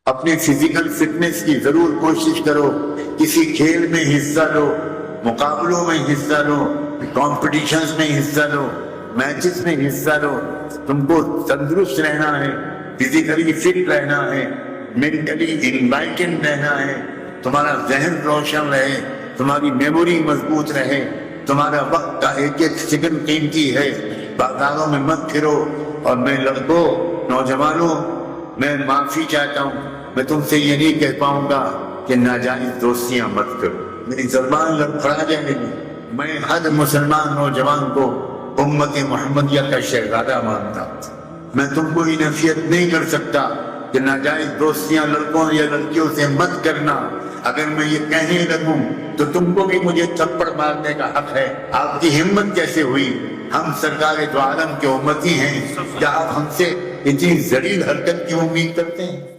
اپنی physical fitness کی ضرور کوشش کرو، کسی کھیل میں حصہ لو، مقابلوں میں حصہ لو، کمپٹیشنز میں حصہ لو، میچز میں حصہ لو۔ تم کو تندرست رہنا ہے، فزیکلی فٹ رہنا ہے، مینٹلی انلائٹنڈ رہنا ہے، تمہارا ذہن روشن رہے، تمہاری میموری مضبوط رہے، تمہارا وقت کا ایک ایک سیکنڈ قیمتی ہے۔ بازاروں میں مت پھرو۔ اور میں لڑکوں، نوجوانوں، میں معافی چاہتا ہوں، میں تم سے یہ نہیں کہہ پاؤں گا کہ ناجائز دوستیاں مت کرو، میری زبان لڑکھڑا جائے گی۔ میں ہر مسلمان نوجوان کو امت محمدیہ کا شہزادہ مانتا ہوں۔ میں تم کو یہ نصیحت نہیں کر سکتا کہ ناجائز دوستیاں لڑکوں یا لڑکیوں سے مت کرنا۔ اگر میں یہ کہنے لگوں تو تم کو بھی مجھے تھپڑ مارنے کا حق ہے۔ آپ کی ہمت کیسے ہوئی؟ ہم سرکار دو عالم کے امتی ہیں، کیا آپ ہم سے اتنی ذلیل حرکت کی امید کرتے ہیں؟